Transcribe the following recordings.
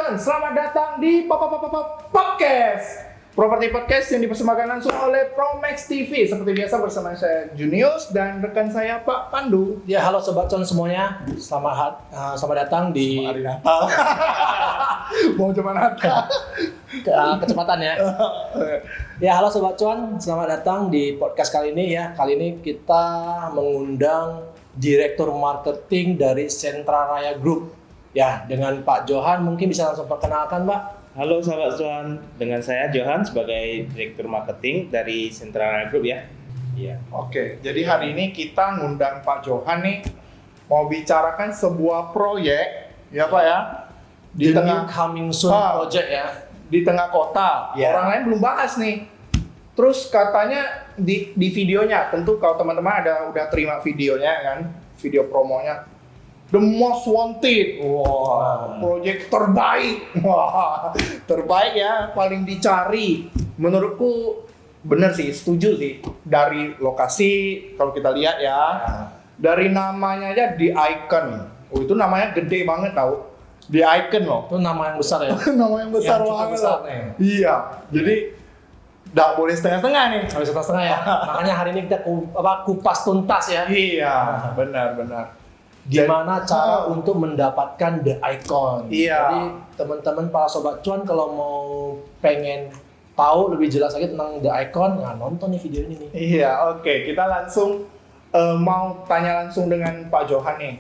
teman-teman, selamat datang di Podcast. Properti podcast yang dipersembahkan langsung oleh Promax TV. Seperti biasa bersama saya Junius dan rekan saya Pak Pandu. Ya, halo Sobat Cuan semuanya. Selamat datang di Hari Natal. Mau cuma Natal. Kecepatan ya. Ya, halo Sobat Cuan, selamat datang di podcast kali ini ya. Kali ini kita mengundang Direktur Marketing dari Sentra Raya Group. Ya, dengan Pak Johan, mungkin bisa langsung perkenalkan, Pak. Halo sahabat cuan, dengan saya Johan sebagai Direktur Marketing dari Sentra Raya Group ya. Iya. Oke, jadi hari ini kita ngundang Pak Johan nih mau bicarakan sebuah proyek, ya Pak ya, di The tengah New Coming Soon Project ya. di tengah kota. Ya. Orang lain belum bahas nih. Terus katanya di videonya, tentu kalau teman-teman udah terima videonya kan, video promonya. The Most Wanted, wah, proyek terbaik, wah, terbaik ya, paling dicari. Menurutku bener sih, setuju sih. Dari lokasi, kalau kita lihat ya, dari namanya aja The Icon. Oh, itu namanya gede banget tau, The Icon loh. Itu nama yang besar ya. Nama yang besar Yang cukup banget besar loh. nih. Iya, jadi nggak boleh setengah-setengah nih. Harus setengah ya. Makanya hari ini kita kupas tuntas ya. Iya, benar. Gimana cara untuk mendapatkan The Icon. Iya. Jadi teman-teman para Sobat Cuan kalau mau pengen tahu lebih jelas lagi tentang The Icon, nah nonton nih video ini nih. Iya, oke. Kita langsung mau tanya langsung dengan Pak Johan nih.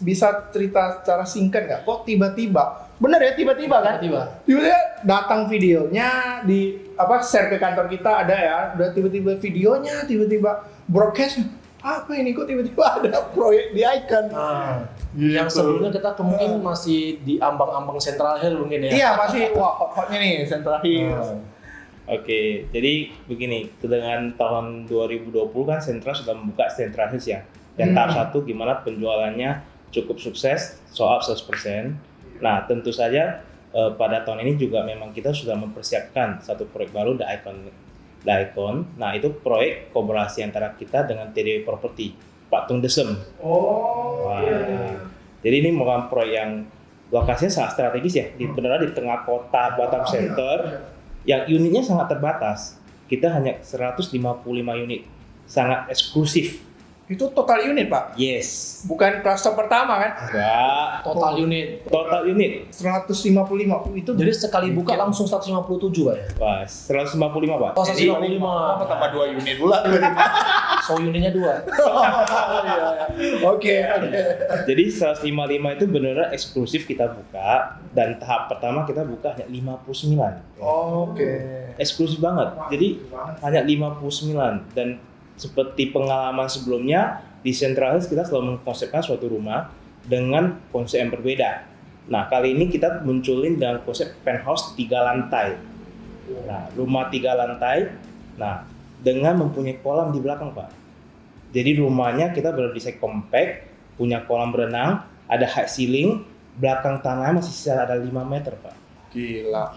Bisa cerita secara singkat nggak? Kok tiba-tiba? Bener ya, tiba-tiba kan? Tiba-tiba datang videonya share ke kantor kita ada ya. Udah tiba-tiba videonya, tiba-tiba broadcast. Apa ini kok tiba-tiba ada proyek di Icon? Gitu. Yang sebelumnya kita mungkin masih di ambang-ambang Central Hill mungkin ya. Iya, masih hot-hotnya nih Central Hills. Oke, jadi begini, dengan tahun 2020 kan Sentra sudah membuka Central Hills ya. Dan tahap 1 gimana penjualannya cukup sukses, sold out 100%. Nah, tentu saja pada tahun ini juga memang kita sudah mempersiapkan satu proyek baru The Icon. Nah, itu proyek kolaborasi antara kita dengan TDW Property, Pak Tung Desem. Oh. Wah. Iya. Jadi ini merupakan proyek yang lokasinya sangat strategis ya, benar-benar di tengah kota Batam Center, yang unitnya sangat terbatas. Kita hanya 155 unit, sangat eksklusif. Itu total unit, Pak? Yes. Bukan cluster pertama kan? Enggak. Total unit. Total unit. 155. Itu Jadi sekali buka langsung 157 Pak ya? Pas 155 Pak. Oh, Jadi 155. Apa tambah 2 unit pula? So unitnya 2. Oke. Jadi 155 itu benar-benar eksklusif kita buka, dan tahap pertama kita buka hanya 59. Oke. Eksklusif banget. Jadi hanya 59, dan seperti pengalaman sebelumnya di Central Hills kita selalu mengkonsepkan suatu rumah dengan konsep yang berbeda. Nah, kali ini kita munculin dengan konsep penthouse 3 lantai. Nah, rumah 3 lantai. Nah, dengan mempunyai kolam di belakang, Pak. Jadi rumahnya kita berdesain compact, punya kolam berenang, ada high ceiling, belakang tanahnya masih sisa ada 5 meter, Pak. Gila.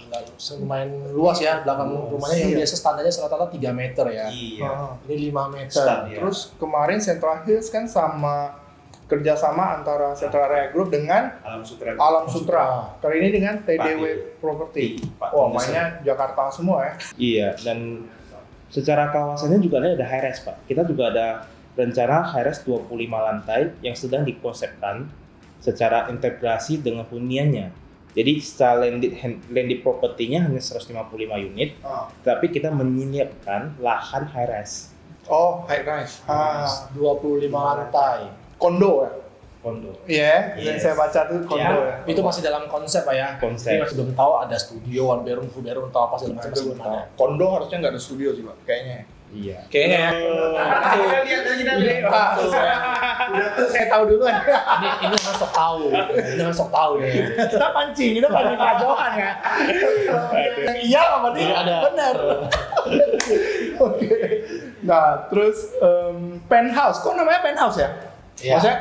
Lumayan luas ya belakang rumahnya yang Iya. biasa standarnya rata-rata 3 meter ya. Iya. Ini 5 meter. Stand, ya. Terus kemarin Central Hills kan kerjasama antara Central Raya Group dengan Alam Sutra. Kali ini dengan TDW Property. Pak Wah, Tung Desem. mainnya Jakarta semua ya. Iya, dan secara kawasannya juga ada high rise, Pak. Kita juga ada rencana high rise 25 lantai yang sedang dikonsepkan secara integrasi dengan huniannya. Jadi secara landed property-nya hanya 155 unit, tapi kita menyiapkan lahan high rise. Oh, high rise. 25 lantai. Kondo ya? Kondo. Iya, yang Yes. saya baca tuh kondo ya. Itu masih dalam konsep Pak ya. Konsep. Ini masih belum tahu ada studio, one bedroom, two bedroom, atau apa sih Nah, masih itu belum ada. kondo harusnya nggak ada studio sih, Pak. Kayaknya. Iya. Kayaknya ya. Saya tahu duluan. Ini masuk tahu. Ini masuk tahu ya. Kita pancing Pak Johan ya. Iya, berarti Ada. benar. Oke. Nah, terus penthouse. Kok namanya penthouse ya? Iya. Maksudnya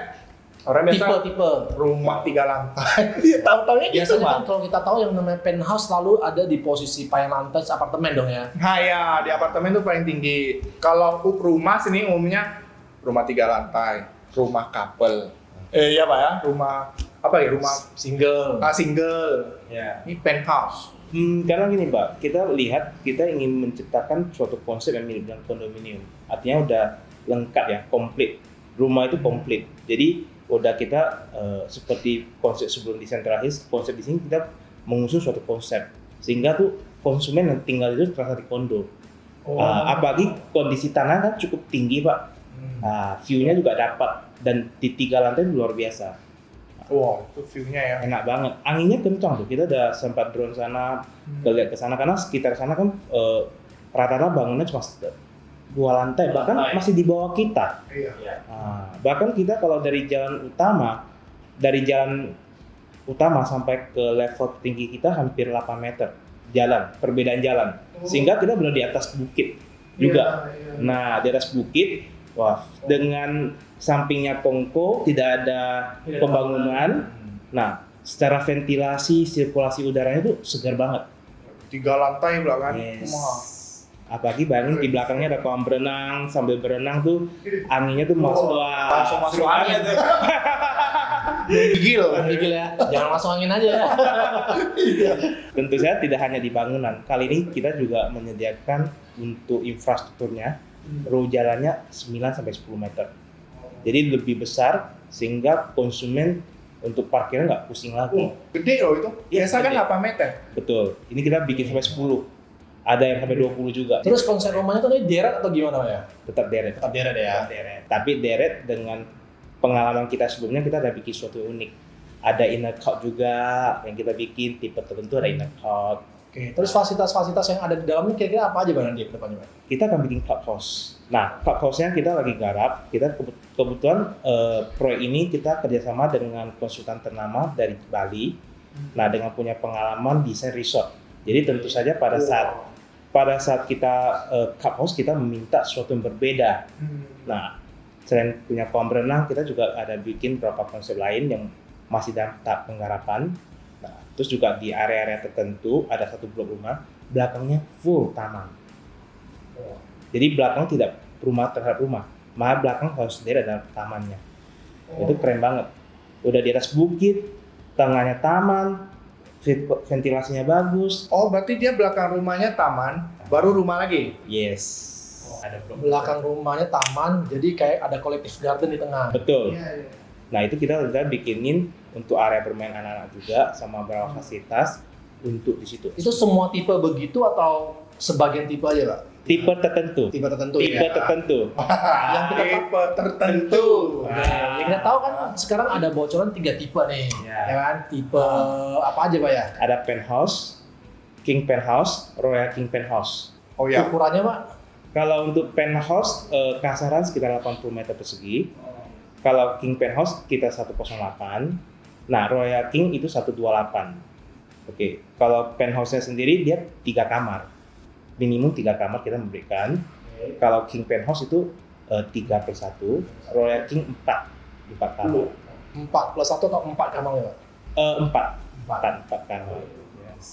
orang biasa Tipe. rumah 3 lantai. Dia tahu-taunya gitu, Biasanya Pak. kan kalau kita tahu yang namanya penthouse selalu ada di posisi paling lantai apartemen dong ya. Nah ya, di apartemen tuh paling tinggi. Kalau rumah sini umumnya rumah 3 lantai, rumah couple. Iya Pak ya, rumah apa ya, rumah single. single. Ya. Ini penthouse. Karena gini Pak, kita lihat kita ingin menciptakan suatu konsep yang mirip dengan kondominium. Artinya udah lengkap ya, komplit. Rumah itu komplit. Jadi udah kita seperti konsep sebelum di Central Hills, konsep di sini kita mengusung suatu konsep sehingga tuh konsumen yang tinggal itu terasa di kondo. Apalagi kondisi tanah kan cukup tinggi Pak. View-nya juga dapat dan di 3 lantai luar biasa. Wow, itu view-nya ya. Enak banget. Anginnya kencang tuh. Kita udah sempat drone sana, lihat ke sana karena sekitar sana kan rata-rata bangunnya cuma 2 lantai, bahkan masih di bawah kita. Iya. Bahkan kita kalau dari jalan utama sampai ke level tinggi kita hampir 8 meter jalan, perbedaan jalan. Sehingga kita benar di atas bukit juga. Iya. Nah, di atas bukit, wah, dengan sampingnya tongko, tidak ada pembangunan. Nah, secara ventilasi, sirkulasi udaranya tuh segar banget. 3 lantai belakang. Yes. Apalagi bayangin di belakangnya ada kolam berenang, sambil berenang tuh anginnya tuh masuk, langsung masuk angin tuh. Gigil ya. Jangan masuk angin aja ya. Tentu saja tidak hanya di bangunan. Kali ini kita juga menyediakan untuk infrastrukturnya, row jalannya 9 sampai 10 meter. Jadi lebih besar sehingga konsumen untuk parkirnya nggak pusing lagi. Gede loh itu. Iya, Biasa kan gede. 8 meter. Betul. Ini kita bikin sampai 10. Ada yang sampai 20 juga. Terus konsep rumahnya tuh deret atau gimana ya? Tetap deret. Tetap deret ya. Tetap deret. Tapi deret dengan pengalaman kita sebelumnya, kita ada bikin sesuatu unik. Ada inner court juga yang kita bikin, tipe tertentu ada inner court. Oke, terus fasilitas-fasilitas yang ada di dalamnya kira-kira apa aja Bang nanti ke depannya, Bang? Kita akan bikin clubhouse. Nah, clubhouse-nya kita lagi garap. Kita kebetulan proyek ini kita kerjasama dengan konsultan ternama dari Bali. Nah, dengan punya pengalaman desain resort. Jadi tentu saja pada saat kita clubhouse, kita meminta sesuatu yang berbeda. Nah, selain punya kolam renang, kita juga ada bikin beberapa konsep lain yang masih dalam tahap penggarapan. Nah, terus juga di area-area tertentu ada satu blok rumah, belakangnya full taman. Jadi belakang tidak rumah terhadap rumah, malah belakang harus sendiri ada tamannya. Itu keren banget. Udah di atas bukit, tengahnya taman, ventilasinya bagus. Oh, berarti dia belakang rumahnya taman, baru rumah lagi? Yes. Ada blok. Belakang rumahnya taman, jadi kayak ada collective garden di tengah. Betul. Iya. Nah, itu kita udah bikinin untuk area bermain anak-anak juga sama beberapa fasilitas untuk di situ. Itu semua tipe begitu atau sebagian tipe aja, Pak? Tipe tertentu. Tipe tertentu Tipe ya. tertentu. Yang kita Tipe tertentu. Yang kita tahu kan sekarang ada bocoran 3 tipe nih, Ya. ya kan? Tipe apa aja, Pak ya? Ada penthouse, king penthouse, royal king penthouse. Oh ya. Ukurannya, Pak? Kalau untuk penthouse kasaran sekitar 80 meter persegi. Kalau king penthouse kita 108. Nah, royal king itu 128. Oke. Kalau penthouse-nya sendiri dia 3 kamar. Minimum 3 kamar kita memberikan. Kalau king penthouse itu 3/1, royal king 4 kamar. 4+1 atau 4 kamar ya, Pak? 4 kamar.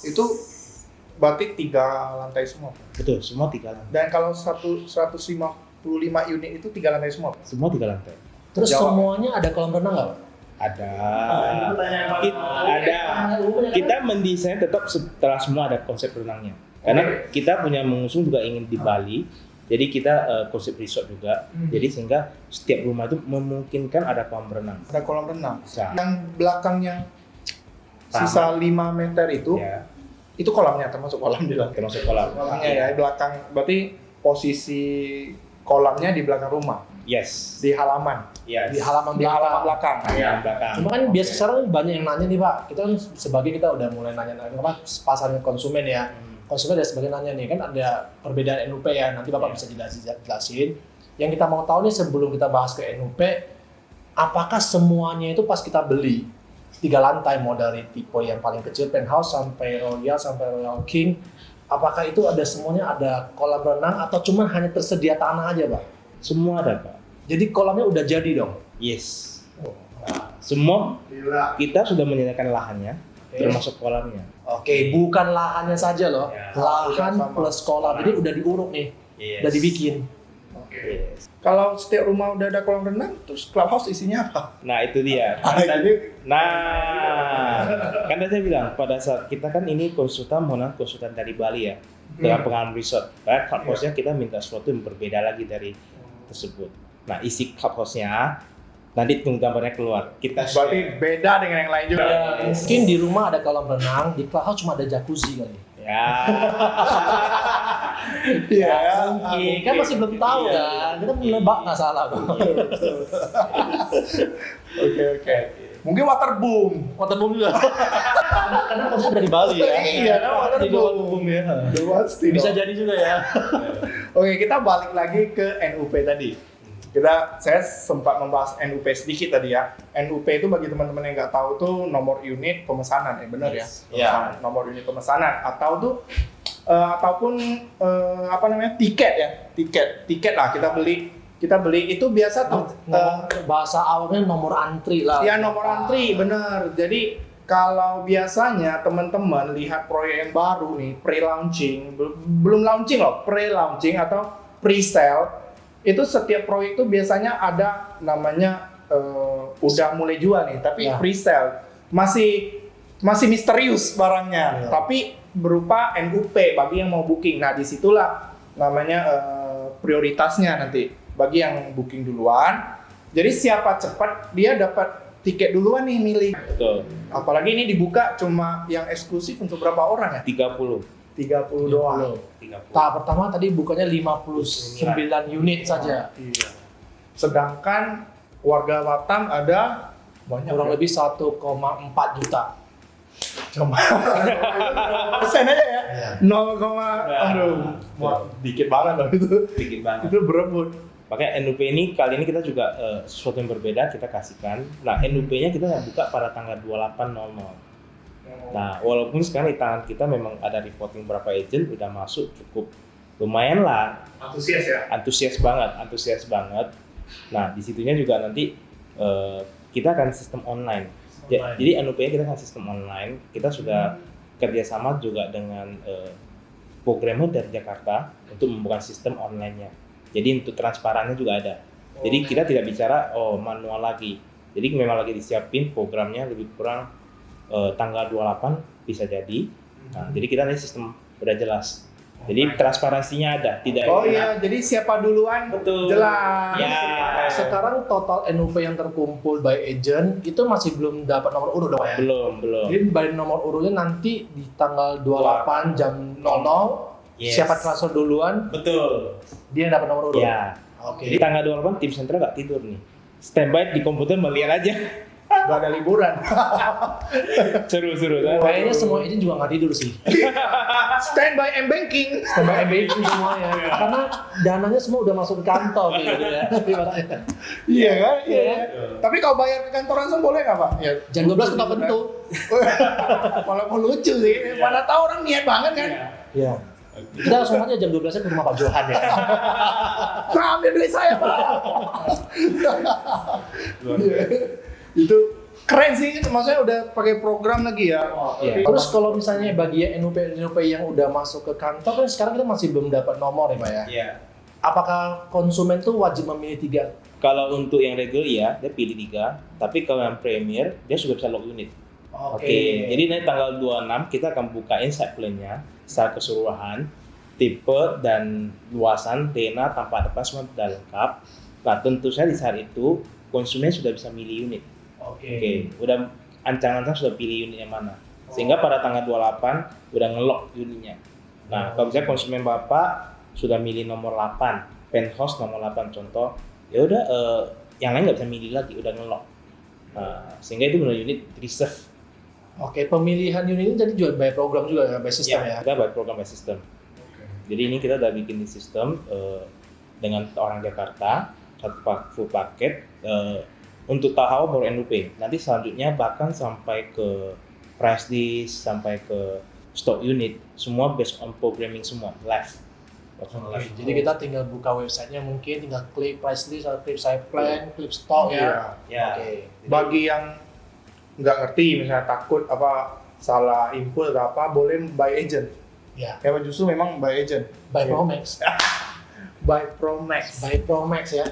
Itu berarti 3 lantai semua. Betul, semua 3 lantai. Dan kalau 155 unit itu 3 lantai semua. Semua 3 lantai. Terus Jawab. semuanya ada kolam renang nggak, Pak? Ada. Kita mendesain tetap setelah semua ada konsep renangnya. Karena kita punya mengusung juga ingin di Bali. Jadi kita konsep resort juga. Jadi sehingga setiap rumah itu memungkinkan ada kolam renang. Ada kolam renang. Bisa. Yang belakangnya sisa 5 meter itu, Ya, itu kolamnya, termasuk kolam di dalam. termasuk kolam. Kolamnya ya, belakang. Berarti posisi kolamnya di belakang rumah, Yes. di halaman. Yes. Di halaman Di halaman belakang. belakang. Yang belakang. Cuma kan biasa sekarang banyak yang nanya nih, Pak. Kita kan sebagai kita udah mulai nanya apa pasarnya konsumen ya. Konsumen ada sebagai nanya nih, kan ada perbedaan NUP ya. Nanti Bapak bisa jelasin. Yang kita mau tahu nih sebelum kita bahas ke NUP, apakah semuanya itu pas kita beli 3 lantai, mau dari tipe yang paling kecil penthouse sampai royal sampai royal king, apakah itu ada semuanya, ada kolam renang atau cuma hanya tersedia tanah aja, Pak? Semua ada, Pak. Jadi kolamnya udah jadi dong. Yes. Nah, semua kita sudah menyediakan lahannya, termasuk kolamnya. Oke, bukan lahannya saja loh. Ya. Lahan Sama. plus kolam. Jadi udah diuruk nih. Yes. Udah dibikin. Yes. Kalau setiap rumah udah ada kolam renang, terus clubhouse isinya apa? Nah itu dia. Kan tadi saya bilang pada saat kita kan ini konsultan dari Bali ya, dengan pengalaman resort. Karena clubhouse-nya kita minta sesuatu yang berbeda lagi dari tersebut. Nah isi clubhouse-nya nanti tunggu gambarnya keluar. Kita Berarti beda dengan yang lain juga. Mungkin di rumah ada kolam renang, di clubhouse cuma ada jacuzzi kali. Ya. Iya. Mungkin kan masih belum tahu kan. Kita menebak nggak salah kok. Oke. Mungkin waterboom. Waterboom juga. Karena konsep dari Bali ya. Iya, kan waterboom. Jadi waterboom ya. Pasti Bisa dong. jadi juga ya. Oke, kita balik lagi ke NUP tadi. Saya sempat membahas NUP sedikit tadi ya. NUP itu bagi teman-teman yang nggak tahu tuh nomor unit pemesanan, benar ya? Ya. Nomor unit pemesanan atau tuh ataupun apa namanya tiket lah kita beli itu biasa tuh Bahasa awalnya nomor antri lah. ya nomor antri bener. Jadi kalau biasanya teman-teman lihat proyek yang baru nih pre-launching belum launching loh, pre-launching atau pre-sale itu setiap proyek itu biasanya ada namanya udah mulai jual nih tapi pre-sale masih misterius barangnya tapi berupa NUP bagi yang mau booking. Nah disitulah namanya prioritasnya nanti bagi yang booking duluan. Jadi siapa cepat dia dapat tiket duluan nih milih. Betul. Apalagi ini dibuka cuma yang eksklusif untuk berapa orang ya? 30 doang. 30. Tahap pertama tadi bukanya 59 unit saja. Iya. Sedangkan warga Batam ada banyak Kurang ya? lebih 1,4 juta. Cuma persen aja ya. Iya. 0, aduh, dikit banget loh itu. Dikit banget. Itu berebut. Makanya NUP ini kali ini kita juga sesuatu yang berbeda kita kasihkan. Nah NUP-nya kita buka pada tanggal 28.00. Nah walaupun sekarang di tangan kita memang ada reporting berapa agent udah masuk cukup lumayan lah. Antusias banget. Nah disitunya juga nanti kita akan sistem online. Jadi NUP-nya kita akan sistem online. Kita sudah kerjasama juga dengan programmer dari Jakarta untuk membuka sistem online-nya. Jadi untuk transparannya juga ada. Jadi kita tidak bicara manual lagi. Jadi memang lagi disiapin programnya lebih kurang tanggal 28 bisa jadi. Nah, jadi kita nanti sistem udah jelas. Jadi transparansinya ada, tidak. Oh iya, jadi siapa duluan Betul. jelas. Ya. Sekarang total NUP yang terkumpul by agent itu masih belum dapat nomor urut dong ya? Belum. Jadi by nomor urutnya nanti di tanggal 28 jam 00 Yes. siapa transfer duluan Betul. dia yang dapat nomor urut. Ya. Oke. Jadi tanggal 28 tim sentral nggak tidur nih. Standby di komputer melihat aja. Gak ada liburan. Seru-seru kan? Kayaknya semua agent juga nggak tidur sih. Standby M-Banking. Standby MBA semuanya. Karena dananya semua udah masuk ke kantor gitu ya. Iya kan? Iya. Tapi kalau bayar ke kantor langsung boleh nggak Pak? Ya. Jam 12 kita bentuk. Walaupun lucu sih, mana tahu orang niat banget kan? Iya. Kita langsung aja jam 12 ke rumah Pak Johan ya. Nah, ambil duit saya Pak. Iya. Itu keren sih, maksudnya udah pakai program lagi ya. Iya. Terus kalau misalnya bagi NUP yang udah masuk ke kantor kan sekarang kita masih belum dapat nomor ya Pak ya. Iya. Apakah konsumen tuh wajib memilih 3? Kalau untuk yang regular ya, dia pilih 3. Tapi kalau yang premier, dia sudah bisa lock unit. Oke. Jadi nanti tanggal 26 kita akan bukain site plan-nya secara keseluruhan, tipe dan luasan, DNA, tampak depan semua sudah lengkap. Nah tentu saja di saat itu konsumen sudah bisa milih unit. Oke. Udah ancang-ancang sudah pilih unit yang mana. Sehingga pada tanggal 28 udah nge-lock unitnya. Nah kalau misalnya konsumen Bapak sudah milih nomor 8, penthouse nomor 8 contoh, ya udah yang lain nggak bisa milih lagi, udah nge-lock. Nah, sehingga itu benar unit reserve. Oke, pemilihan unit ini jadi juga by program juga ya, by system ya. Kita by program by system. Jadi ini kita udah bikin di sistem dengan orang Jakarta, satu full paket untuk tahu baru NUP. Nanti selanjutnya bahkan sampai ke price list, sampai ke stock unit, semua based on programming semua live. Jadi kita tinggal buka websitenya mungkin, tinggal klik price list, atau klik site plan, klik stock ya. Ya. Oke. Bagi yang nggak ngerti, misalnya takut apa salah input atau apa, boleh by agent. Ya. Ya justru memang by agent. By Promex. by Pro Max. By Pro Max ya.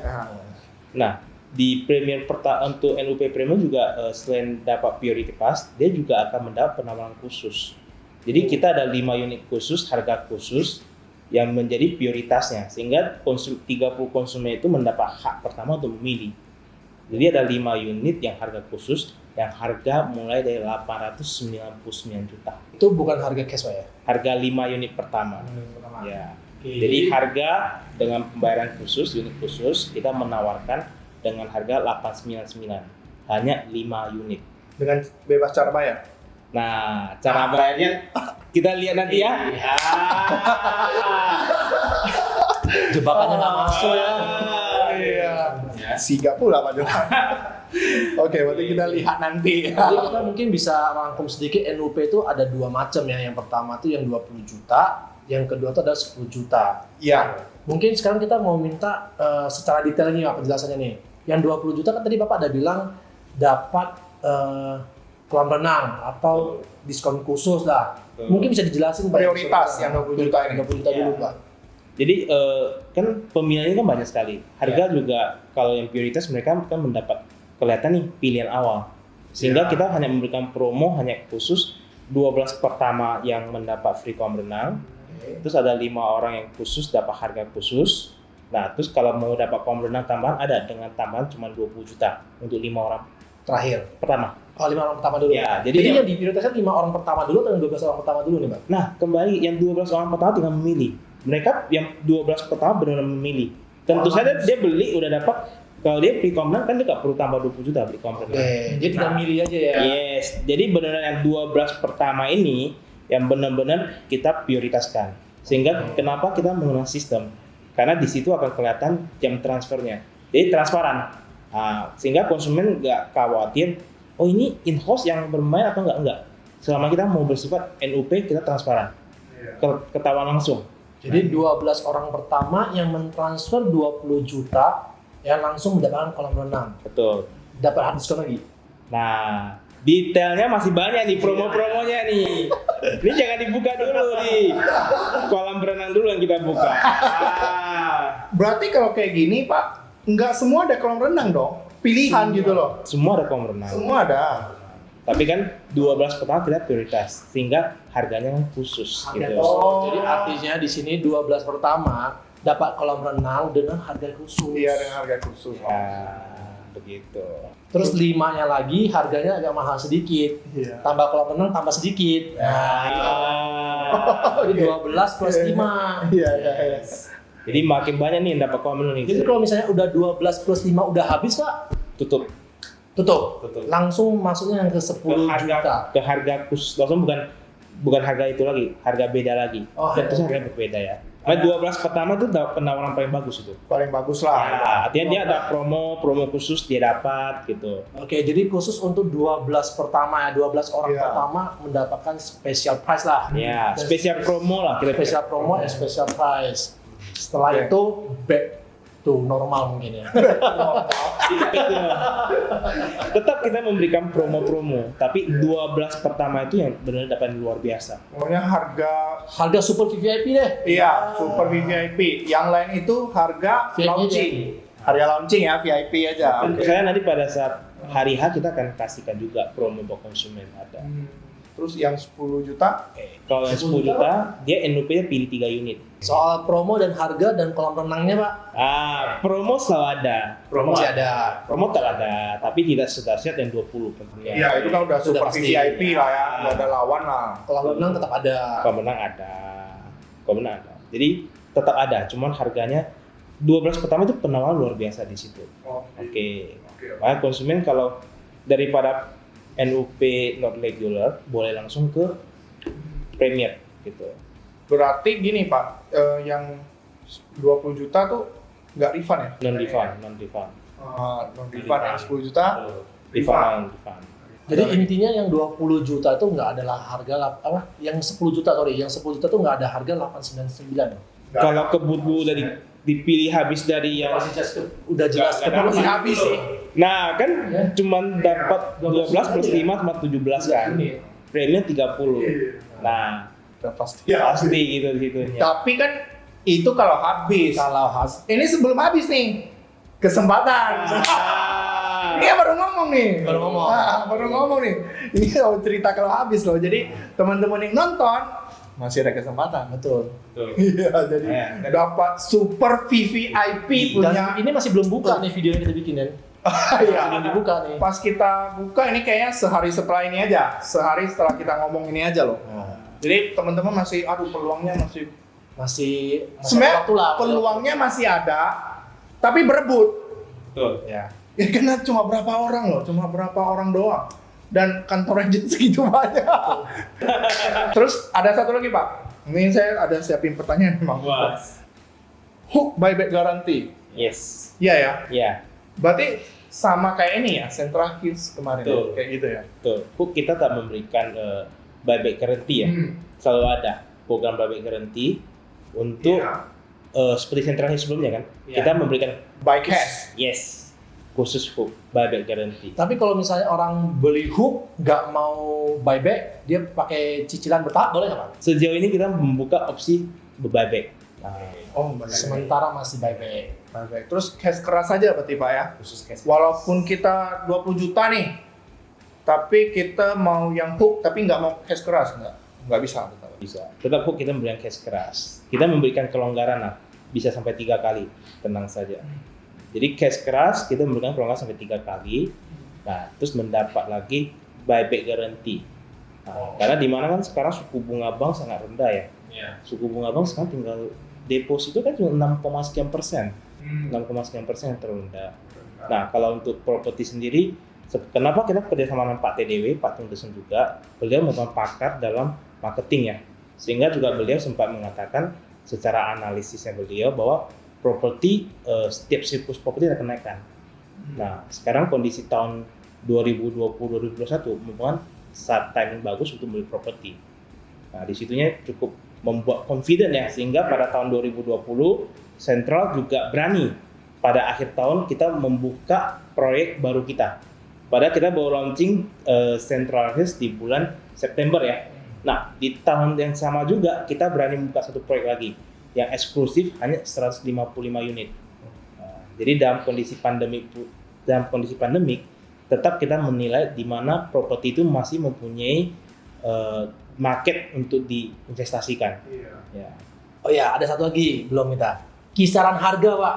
Nah, di Premier untuk NUP Premium juga selain dapat priority pass, dia juga akan mendapat penawaran khusus. Jadi kita ada 5 unit khusus, harga khusus yang menjadi prioritasnya, sehingga 30 konsumen itu mendapat hak pertama untuk memilih. Jadi ada 5 unit yang harga khusus, yang harga mulai dari 899 juta. Itu bukan harga cash Pak ya? Harga 5 unit pertama. Ya. Jadi harga dengan pembayaran khusus, unit khusus, kita menawarkan dengan harga 899, hanya 5 unit. Dengan bebas cara bayar. Nah, cara bayarnya kita lihat nanti ya. Jebakannya nggak masuk ya. Iya. Sigap pula Pak Johan. Oke, berarti kita lihat nanti. Jadi kita mungkin bisa rangkum sedikit, NUP itu ada 2 macam ya. Yang pertama itu yang 20 juta, yang kedua itu ada 10 juta. Iya. Mungkin sekarang kita mau minta secara detailnya Pak penjelasannya nih. Yang 20 juta kan tadi Bapak ada bilang dapat kolam renang atau diskon khusus lah. Mungkin bisa dijelasin Pak. Prioritas yang 20 juta ini. 20 juta dulu Pak. Jadi kan pemilihannya kan banyak sekali. Harga juga kalau yang prioritas mereka kan mendapat kelihatan nih pilihan awal. Sehingga kita hanya memberikan promo hanya khusus 12 pertama yang mendapat free kolam renang. Terus ada 5 orang yang khusus dapat harga khusus. Nah, terus kalau mau dapat kolam renang tambahan ada dengan tambahan cuma 20 juta untuk 5 orang Terakhir. pertama. Oh, 5 orang pertama dulu. Ya, Jadi yang diprioritaskan 5 orang pertama dulu atau 12 orang pertama dulu nih Pak? Nah, kembali yang 12 orang pertama tinggal memilih. Mereka yang 12 pertama benar-benar memilih. Tentu saja dia beli udah dapat. Kalau dia beli kolam renang kan dia nggak perlu tambah 20 juta beli kolam renang. Dia tinggal milih aja ya. Yes, jadi benar yang 12 pertama ini yang benar-benar kita prioritaskan. Sehingga kenapa kita menggunakan sistem? Karena di situ akan kelihatan jam transfernya. Jadi transparan. Nah, sehingga konsumen nggak khawatir, oh ini in-house yang bermain atau enggak. Selama kita mau bersifat NUP, kita transparan. Ketahuan langsung. Jadi 12 orang pertama yang mentransfer 20 juta yang langsung mendapatkan kolam renang. Betul. Dapat hard diskon lagi. Nah, detailnya masih banyak nih, promo-promonya nih. Ini jangan dibuka dulu nih. Kolam renang dulu yang kita buka. Berarti kalau kayak gini Pak, nggak semua ada kolam renang dong. Pilihan gitu loh. Semua ada kolam renang. Semua ada. Tapi kan 12 pertama kita prioritas, sehingga harganya khusus gitu. Jadi artinya di sini 12 pertama dapat kolam renang dengan harga khusus. Iya, dengan harga khusus. Nah, begitu. Terus 5-nya lagi harganya agak mahal sedikit. Iya. Tambah kolam renang tambah sedikit. Jadi 12 plus 5. Iya. Jadi makin banyak nih yang dapat kolam renang Jadi nih. kalau misalnya udah 12 plus 5 udah habis Pak, Tutup. tutup. Langsung masuknya yang ke 10 juta. Ke harga khusus, langsung bukan harga itu lagi, harga beda lagi. Oh, Dan terus harga berbeda ya. Nah, 12 pertama tuh penawaran paling bagus itu. Paling bagus lah. Nah, artinya dia ada promo khusus dia dapat gitu. Oke, jadi khusus untuk 12 pertama ya, 12 orang Iya. pertama mendapatkan special price lah. Ya, spesial promo lah kira-kira. Special promo dan special price. Setelah Oke. itu back to normal mungkin ya. Tetap kita memberikan promo-promo, tapi 12 pertama itu yang benar dapat luar biasa. Pokoknya Harga super VIP deh. iya, super VIP. Yang lain itu harga VIP launching. Harga launching ya, VIP aja. Dan saya nanti pada saat hari H kita akan kasihkan juga promo buat konsumen ada. Terus yang 10 juta, Kalau yang 10 juta, dia NUP-nya pilih 3 unit. Soal promo dan harga dan kolam renangnya Pak. Promo selalu ada. Promo masih ada. Promo tak ada, tapi tidak sedahsyat yang 20 tentunya. ya itu kan udah Sudah super pasti. VIP lah ya, nggak ada lawan lah. Kolam renang tetap ada. Pemenang ada. Pemenang ada. Jadi tetap ada, cuman harganya 12 pertama itu penawaran luar biasa di situ. Oke. Makanya konsumen kalau daripada NUP not regular boleh langsung ke Premier gitu. Berarti gini Pak, yang 20 juta tuh nggak refund ya? Non refund. Non refund yang 10 juta, Refund. Jadi intinya yang 20 juta itu nggak adalah harga yang 10 juta yang 10 juta itu nggak ada harga 899. Kalau keburu udah dipilih habis dari yang Udah jelas Nggak ada masih habis sih. nah kan cuman dapat 12 plus 5 cuma 17 kan. Premium 30. Nah, Udah pasti. pasti gitu gitunya. Tapi kan Itu kalau habis. Ini sebelum habis nih kesempatan. Dia baru ngomong nih. Baru ngomong nih. Ini cerita kalau habis loh. Jadi teman-teman yang nonton masih ada kesempatan. Betul. Iya, jadi dapat super VVIP punya. Dan ini masih belum buka nih video yang kita bikin ya. Iya. Belum dibuka nih. Pas kita buka ini kayaknya sehari setelah ini aja. Sehari setelah kita ngomong ini aja loh. Jadi teman-teman masih, peluangnya masih sebenarnya waktu lah. peluangnya masih ada, tapi berebut. Betul. Ya karena cuma berapa orang doang. Dan kantor aja segitu banyak. Terus ada satu lagi Pak. Ini saya ada siapin pertanyaan memang. Hook buyback guarantee. Yes. Iya ya. Iya. Berarti sama kayak ini ya, Central Hills kemarin. Betul. Kayak gitu ya. Betul. Hook kita tak memberikan buyback guarantee ya. Selalu ada program buyback guarantee untuk seperti Central Hills sebelumnya kan. Iya. Kita memberikan Buy cash. yes, khusus Hook buyback guarantee. Tapi kalau misalnya orang beli Hook nggak mau buyback, dia pakai cicilan bertahap boleh nggak Pak? Sejauh ini kita membuka opsi buyback. Sementara masih buyback. Buyback. Terus cash keras aja berarti Pak ya. Khusus cash. Walaupun kita 20 juta nih, tapi kita mau yang hook tapi nggak mau cash keras, nggak bisa. Bisa. Tetap Hook kita memberikan cash keras. Kita memberikan kelonggaran lah, bisa sampai 3 kali, tenang saja. Jadi cash keras kita memberikan kelonggaran sampai 3 kali. Nah, terus mendapat lagi buyback guarantee. Nah, karena di mana kan sekarang suku bunga bank sangat rendah ya. Suku bunga bank sekarang tinggal deposito kan cuma 6, sekian persen. 6, sekian persen yang terendah. Nah, kalau untuk properti sendiri, kenapa kita kerjasama dengan Pak TDW, Pak Tung Desen juga, beliau merupakan pakar dalam marketing ya. Sehingga juga beliau sempat mengatakan secara analisisnya beliau bahwa properti setiap siklus properti ada kenaikan. Nah, sekarang kondisi tahun 2020-2021 merupakan saat timing bagus untuk beli properti. Nah, di situnya cukup membuat confident ya, sehingga pada tahun 2020 Central juga berani pada akhir tahun kita membuka proyek baru kita. Padahal kita baru launching Central Hills di bulan September ya. Nah, di tahun yang sama juga kita berani membuka satu proyek lagi yang eksklusif hanya 155 unit. Nah, jadi dalam kondisi pandemik tetap kita menilai di mana properti itu masih mempunyai market untuk diinvestasikan. Ya. Oh ya, ada satu lagi belum kita. Kisaran harga Pak.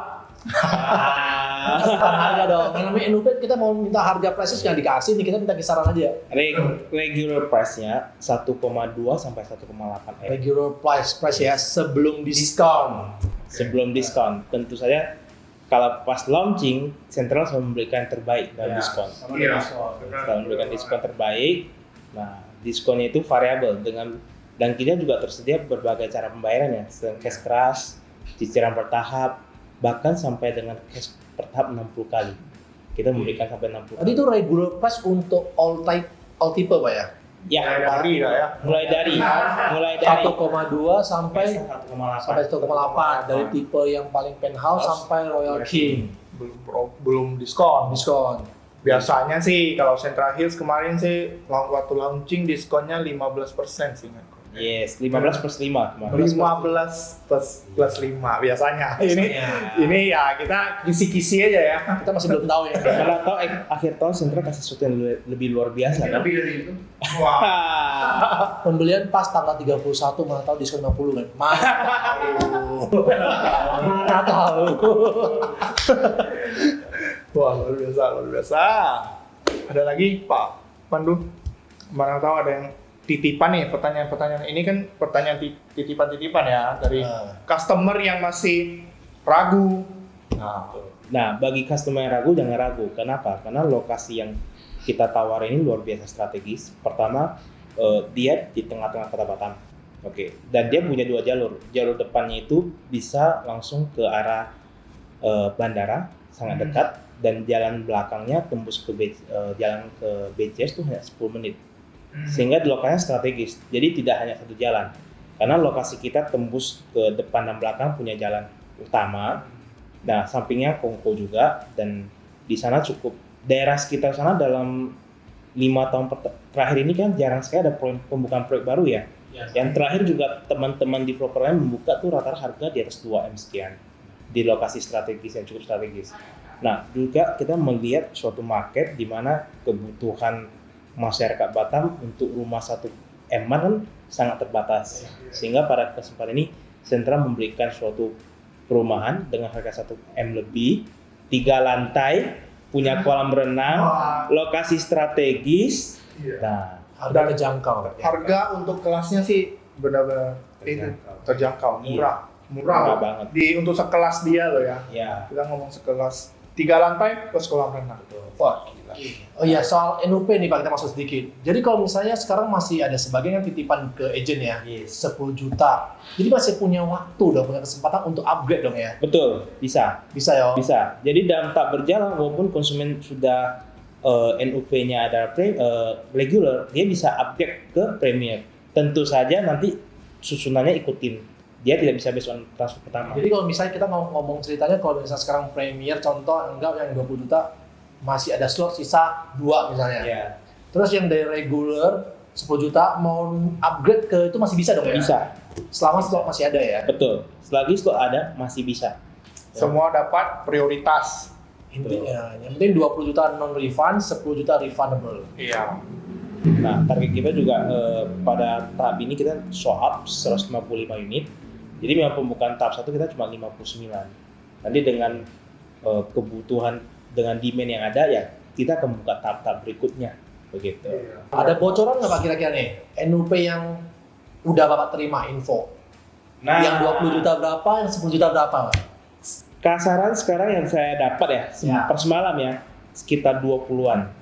Kisaran harga dong. Yang namanya Inupet kita mau minta harga prices nggak dikasih nih, kita minta kisaran aja. Regular price-nya 1,2 sampai 1,8 M. Regular price ya sebelum diskon. Sebelum diskon, tentu saja kalau pas launching Central selalu memberikan yang terbaik dalam diskon. Selalu memberikan diskon terbaik. Nah, diskonnya itu variabel dan kita juga tersedia berbagai cara pembayaran ya, selain cash keras, cicilan bertahap, bahkan sampai dengan cash bertahap 60 kali. Kita memberikan sampai 60 kali. Tadi itu regular price untuk all tipe Pak ya? Ya, mulai dari 1,2 sampai 1,8 dari tipe yang paling penthouse sampai Royal King. Belum diskon. Biasanya Hmm. sih kalau Central Hills kemarin sih waktu launching diskonnya 15% sih. Yes, 15 plus 5 kemarin. 15 plus 5 biasanya. Ini ya kita kisi-kisi aja ya. Kita masih belum tahu ya. Kalau tahu akhir tahun Central kasih sesuatu yang lebih luar biasa kan? Lebih dari itu. Wah. Pembelian pas tanggal 31 mana tahu diskon 50 kan. Mana tahu. Wah, luar biasa. Ada lagi Pak Pandu? Mana tahu ada yang titipan nih, pertanyaan-pertanyaan ini kan pertanyaan titipan-titipan ya dari customer yang masih ragu. Nah, bagi customer yang ragu jangan ragu. Kenapa? Karena lokasi yang kita tawarin ini luar biasa strategis. Pertama, dia di tengah-tengah kota Batam. Oke. Dan dia punya 2 jalur. Jalur depannya itu bisa langsung ke arah bandara, sangat dekat, dan jalan belakangnya tembus ke jalan ke BCS itu hanya 10 menit. Sehingga di lokasinya strategis, jadi tidak hanya satu jalan, karena lokasi kita tembus ke depan dan belakang punya jalan utama, nah sampingnya Kongko juga, dan di sana cukup daerah sekitar sana dalam 5 tahun terakhir ini kan jarang sekali ada pembukaan proyek baru ya. Yang terakhir juga teman-teman developer lain membuka tuh rata-rata harga di atas 2M sekian di lokasi strategis yang cukup strategis. Nah, juga kita melihat suatu market di mana kebutuhan masyarakat Batam untuk rumah 1M kan sangat terbatas. Sehingga pada kesempatan ini Sentra memberikan suatu perumahan dengan harga 1M lebih, 3 lantai, punya kolam renang, lokasi strategis. Nah, Harga terjangkau. Harga untuk kelasnya sih benar-benar terjangkau, murah murah banget. untuk sekelas dia loh ya. Ya. Kita ngomong sekelas 3 lantai plus kolam renang. Wah, gila. Oh iya, soal NUP nih Pak, kita masuk sedikit. Jadi kalau misalnya sekarang masih ada sebagian yang titipan ke agent ya, 10 juta. Jadi masih punya waktu dong, punya kesempatan untuk upgrade dong ya? Betul, bisa. Bisa ya? Bisa. Jadi dalam tahap berjalan walaupun konsumen sudah NUP-nya ada regular, dia bisa upgrade ke premier. Tentu saja nanti susunannya ikutin. Dia tidak bisa based on transfer pertama. Jadi kalau misalnya kita ngomong ceritanya, kalau misalnya sekarang premier, contoh anggap yang 20 juta, masih ada slot sisa 2 misalnya. Ya. Terus yang dari regular 10 juta mau upgrade ke itu masih bisa dong ya? Bisa. Selama slot masih ada ya? Betul. Selagi slot ada masih bisa. Semua dapat prioritas. Intinya, yang penting 20 juta non-refund, 10 juta refundable. Iya. Nah, target kita juga pada tahap ini kita show up 155 unit. Jadi memang pembukaan tahap 1 kita cuma 59. Nanti dengan kebutuhan, dengan demand yang ada ya, kita akan buka tahap-tahap berikutnya. Begitu. Ada bocoran nggak Pak kira-kira nih? NUP yang udah Bapak terima info? Nah, Yang 20 juta berapa, yang 10 juta berapa Pak? kasaran sekarang yang saya dapat ya, per semalam ya, sekitar 20-an.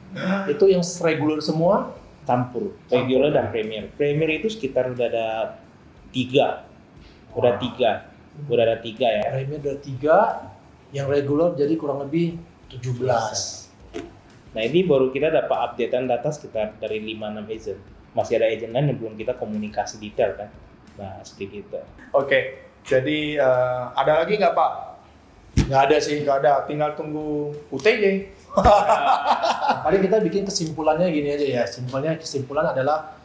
Itu yang regular semua? Campur, regular dan premier. Premier itu sekitar udah ada 3. Udah ada 3 ya. Premier udah 3, yang regular jadi kurang lebih 17. Nah ini baru kita dapat updatean data sekitar dari 5-6 agent. Masih ada agent lain yang belum kita komunikasi detail kan. Nah seperti itu. Oke, jadi ada lagi nggak Pak? Nggak ada sih. Nggak ada, tinggal tunggu UTJ. Paling kita bikin kesimpulannya gini aja ya. Kesimpulan adalah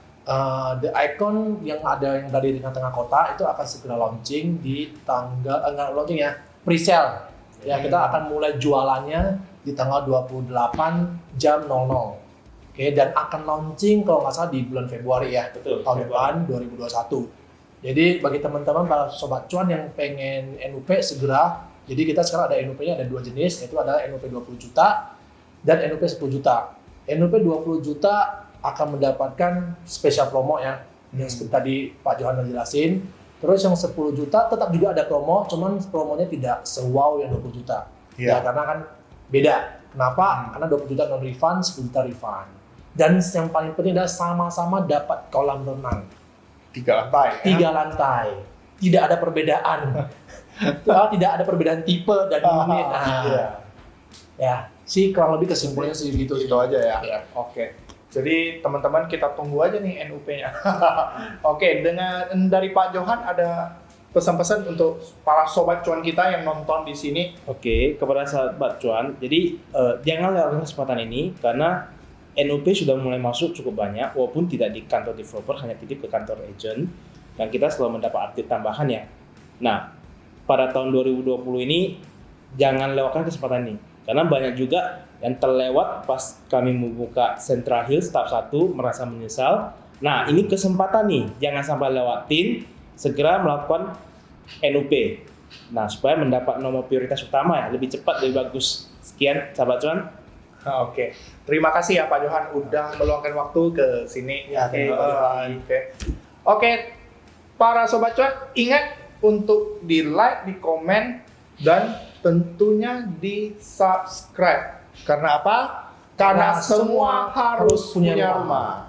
The Icon yang ada yang dari tengah kota itu akan segera launching di tanggal nggak launching ya, pre-sale. Ya kita akan mulai jualannya di tanggal 28 jam 00. Oke, dan akan launching kalau nggak salah di bulan Februari ya. Betul, tahun depan 2021. Jadi bagi teman-teman para sobat cuan yang pengen NUP segera. Jadi kita sekarang ada NUP-nya ada 2 jenis, yaitu ada NUP 20 juta dan NUP 10 juta. NUP 20 juta akan mendapatkan spesial promo ya, yang seperti tadi Pak Johan udah jelasin. Terus yang 10 juta tetap juga ada promo, cuman promonya tidak se-wow yang 20 juta. Ya karena kan beda. Kenapa? Karena 20 juta non-refund, 10 juta refund. Dan yang paling penting adalah sama-sama dapat kolam renang. 3 lantai. 3 lantai. Tidak ada perbedaan. Tidak ada perbedaan tipe dan unit. Ya, sih kurang lebih kesimpulannya sih gitu. Itu aja ya. Oke. Jadi teman-teman kita tunggu aja nih NUP-nya. Oke, dengan dari Pak Johan ada pesan-pesan untuk para sobat cuan kita yang nonton di sini. Oke, kepada sahabat cuan, jadi jangan lewatkan kesempatan ini karena NUP sudah mulai masuk cukup banyak, walaupun tidak di kantor developer, hanya titip ke kantor agent, dan kita selalu mendapat update tambahan ya. Nah, pada tahun 2020 ini jangan lewatkan kesempatan ini, karena banyak juga yang terlewat pas kami membuka Central Hills tahap 1 merasa menyesal. Nah, ini kesempatan nih, jangan sampai lewatin, segera melakukan NUP. Nah, supaya mendapat nomor prioritas utama ya, lebih cepat, lebih bagus. Sekian, sahabat cuan. Oke. Terima kasih ya Pak Johan udah meluangkan waktu ke sini. Ya, Oke. Para sobat cuan, ingat untuk di like, di komen, dan tentunya di subscribe. Karena apa? Karena semua harus punya rumah.